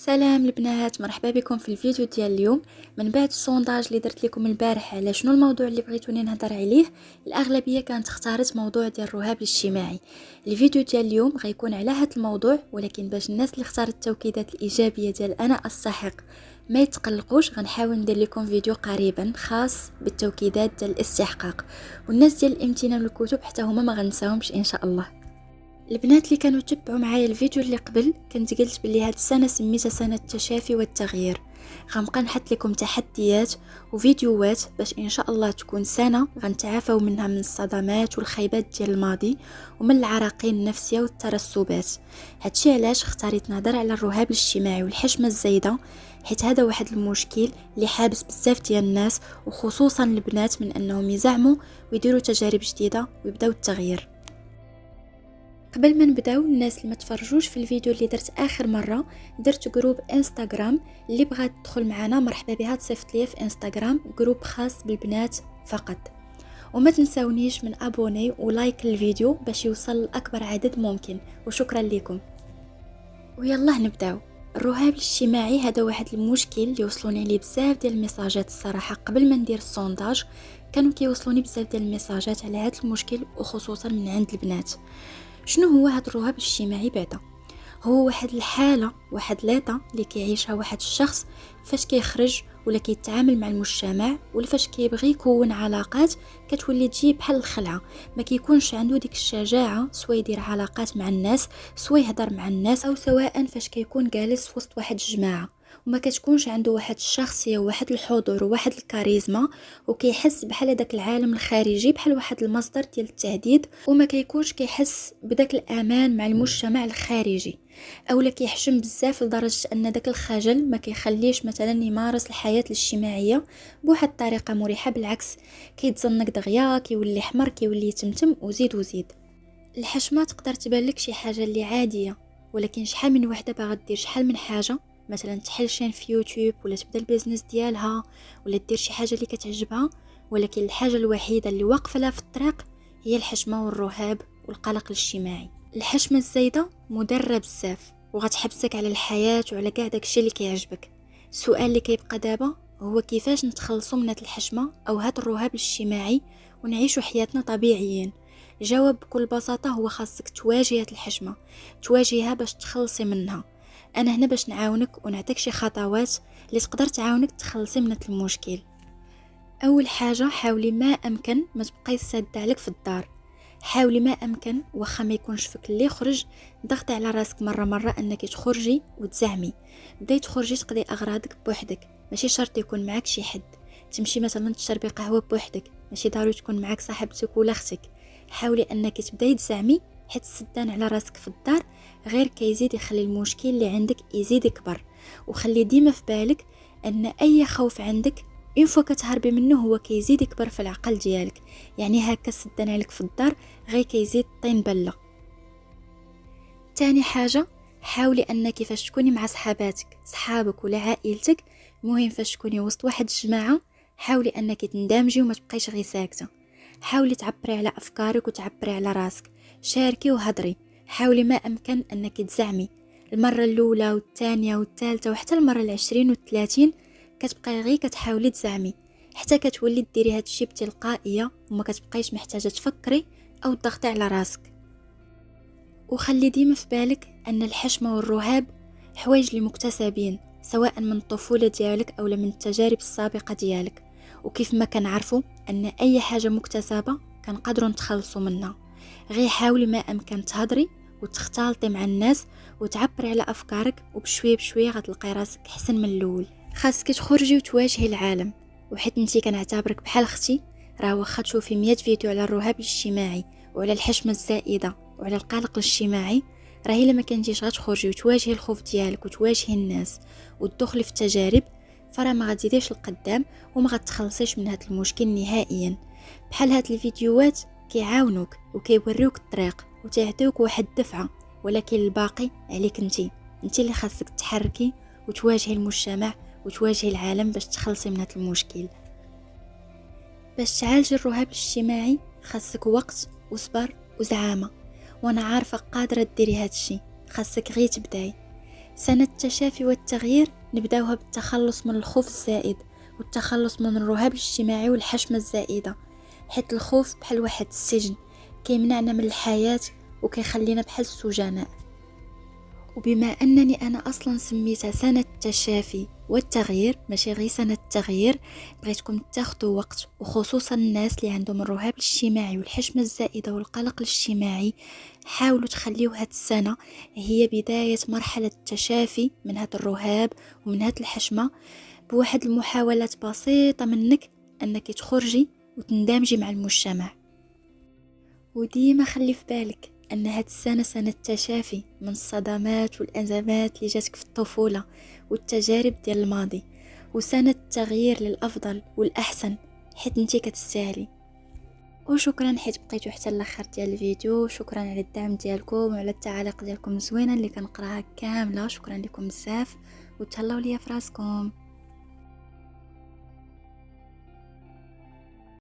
سلام البنات، مرحبا بكم في الفيديو ديال اليوم. من بعد السونداج اللي درت لكم البارح على شنو الموضوع اللي بغيتوني نهضر عليه، الاغلبيه كانت اختارت موضوع ديال الرهاب الاجتماعي. الفيديو ديال اليوم غيكون على هذا الموضوع، ولكن باش الناس اللي اختارت التوكيدات الايجابيه ديال انا استحق ما يتقلقوش، غنحاول ندير لكم فيديو قريبا خاص بالتوكيدات ديال الاستحقاق. والناس ديال الامتنان والكتب حتى هما ما غنساهمش ان شاء الله. البنات اللي كانوا تبعوا معايا الفيديو اللي قبل، كنت قلت بلي هاد السنه سميتها سنه التشافي والتغيير. غنبقى نحط لكم تحديات وفيديوهات باش ان شاء الله تكون سنه غنتعافوا منها، من الصدمات والخيبات ديال الماضي ومن العراقيل النفسيه والترسبات. هادشي علاش اختاريت نهضر على الرهاب الاجتماعي والحشمه الزايده، حيت هذا واحد المشكل اللي حابس بزاف ديال الناس وخصوصا البنات من انهم يزعموا ويديروا تجارب جديده ويبداو التغيير. قبل ما نبداو، الناس اللي ما تفرجوش في الفيديو اللي درت اخر مره، درت جروب انستغرام، اللي بغات تدخل معنا مرحبا بها تصيفط لي في انستغرام، جروب خاص بالبنات فقط. وما تنساونيش من ابوني ولايك الفيديو باش يوصل لاكبر عدد ممكن، وشكرا لكم. ويلا نبداو. الرهاب الاجتماعي هذا واحد المشكل اللي يوصلوني عليه بزاف ديال الميساجات. الصراحه قبل ما ندير السونداج كانوا كيوصلوني بزاف ديال الميساجات على هذا المشكل، وخصوصا من عند البنات. شنو هو هذا الرهاب الاجتماعي بعدا؟ هو واحد الحاله، واحد لاطه اللي كيعيشها واحد الشخص فاش كيخرج ولا كيتعامل مع المجتمع، ولا فاش كيبغي يكون علاقات كتولي تجي بحال الخلعه. ما كيكونش عنده ديك الشجاعه سواء يدير علاقات مع الناس، سواء يهضر مع الناس، او سواء فاش كيكون جالس وسط واحد الجماعه وما كتكونش عنده واحد الشخصيه وواحد الحضور وواحد الكاريزما، وكيحس بحال داك العالم الخارجي بحال واحد المصدر ديال التهديد، وما كيكونش كيحس بداك الامان مع المجتمع الخارجي، اولا كيحشم بزاف لدرجه ان داك الخجل ما كيخليش مثلا يمارس الحياه الاجتماعيه بواحد الطريقه مريحه. بالعكس، كيتزنق دغيا، كيولي حمر، كيولي يتمتم وزيد وزيد. الحشمه تقدر تبان لك شي حاجه اللي عاديه، ولكن شحال من وحده باغا دير شحال من حاجه، مثلا تحل شين في يوتيوب، ولا تبدا البيزنس ديالها، ولا دير شي حاجه اللي كتعجبها، ولكن الحاجه الوحيده اللي واقفه لها في الطريق هي الحشمه والرهاب والقلق الاجتماعي. الحشمه الزايده مضره بزاف وغتحبسك على الحياه وعلى كاع داكشي اللي كيعجبك. السؤال اللي كيبقى دابا هو كيفاش نتخلصوا من هاد الحشمه او هاد الرهاب الاجتماعي ونعيشوا حياتنا طبيعيين. الجواب بكل بساطه هو خاصك تواجه هاد الحشمه، تواجهها باش تخلصي منها. انا هنا باش نعاونك ونعطيك شي خطوات اللي تقدر تعاونك تخلصي من المشكل. اول حاجه، حاولي ما امكن ما تبقاي ساده عليك في الدار. حاولي ما امكن واخا ما يكونش فيك اللي يخرج، ضغطي على راسك مره انك تخرجي وتزعمي. بداي تخرجي تقضي اغراضك بوحدك، ماشي شرط يكون معك شي حد. تمشي مثلا تشربي قهوه بوحدك، ماشي ضروري تكون معك صاحبتك ولا اختك. حاولي انك تبداي تزعمي، حيت السدان على راسك في الدار غير كيزيد يخلي المشكل اللي عندك يزيد يكبر. وخلي ديما في بالك ان اي خوف عندك اون فوا كتهربي منه هو كيزيد يكبر في العقل ديالك، يعني هكا السدان عليك في الدار غير كيزيد طين بله. تاني حاجه، حاولي انك فاش تكوني مع صحابك ولا عائلتك، مهم فاش تكوني وسط واحد الجماعه، حاولي انك تندمجي وما تبقيش غير ساكته. حاولي تعبري على افكارك وتعبري على راسك، شاركي وهضري. حاولي ما امكن انك تزعمي المره الاولى والثانيه والثالثه وحتى المره 20 و30، كتبقاي غير كتحاولي تزعمي حتى كتولي ديري هاد الشيء بتلقائيه وما كتبقايش محتاجه تفكري او تضغطي على راسك. وخلي ديما في بالك ان الحشمه والرهاب حوايج اللي مكتسبين، سواء من الطفوله ديالك او من التجارب السابقه ديالك. وكيف ما كنعرفوا ان اي حاجه مكتسبه كنقدروا نتخلصوا منها. غير حاولي ما امكن تهضري وتختلطي مع الناس وتعبري على افكارك، وبشويه بشويه غتلقاي راسك حسن من الاول. خاصك تخرجي وتواجهي العالم، وحيت انتي كنعتبرك بحال اختي، راه واخا تشوفي 100 فيديو على الرهاب الاجتماعي وعلى الحشمه الزائده وعلى القلق الاجتماعي، راه الا ما كنتيش غتخرجي وتواجهي الخوف ديالك وتواجهي الناس وتدخلي في التجارب، فراه ما غتزيديش لقدام وما غتخلصيش من هذا المشكل نهائيا. بحال هاد الفيديوهات كيعاونوك وكيوريوك الطريق وتعطيوك واحد الدفعه، ولكن الباقي عليك انتي اللي خاصك تحركي وتواجهي المجتمع وتواجهي العالم باش تخلصي من هذا المشكل. باش تعالجي الرهاب الاجتماعي خاصك وقت وصبر وزعامه، وانا عارفه قادره ديري هذا الشيء. خاصك غير تبداي. سنة التشافي والتغيير نبداوها بالتخلص من الخوف الزائد والتخلص من الرهاب الاجتماعي والحشمة الزائدة، حيت الخوف بحال واحد السجن كيمنعنا من الحياة وكيخلينا بحال السجناء. وبما أنني أنا أصلا سميتها سنة التشافي والتغيير ماشي غير سنة التغيير، بغيتكم تاخدوا وقت وخصوصا الناس اللي عندهم الرهاب الاجتماعي والحشمة الزائدة والقلق الاجتماعي، حاولوا تخليو هاد السنة هي بداية مرحلة التشافي من هاد الرهاب ومن هاد الحشمة، بواحد المحاولات بسيطة منك أنك تخرجي وتندمجي مع المجتمع. وديما خلي في بالك أن هاد السنة سنة التشافي من الصدمات والأزمات اللي جاتك في الطفولة والتجارب ديال الماضي، وسنة التغيير للأفضل والأحسن حيت انتي كتستاهلي. وشكرا حيت بقيتو حتى الاخر ديال الفيديو، شكرا على الدعم ديالكم وعلى التعاليق ديالكم الزوينه اللي كنقراها كامله، شكرا لكم بزاف وتهلاو ليا فراسكم.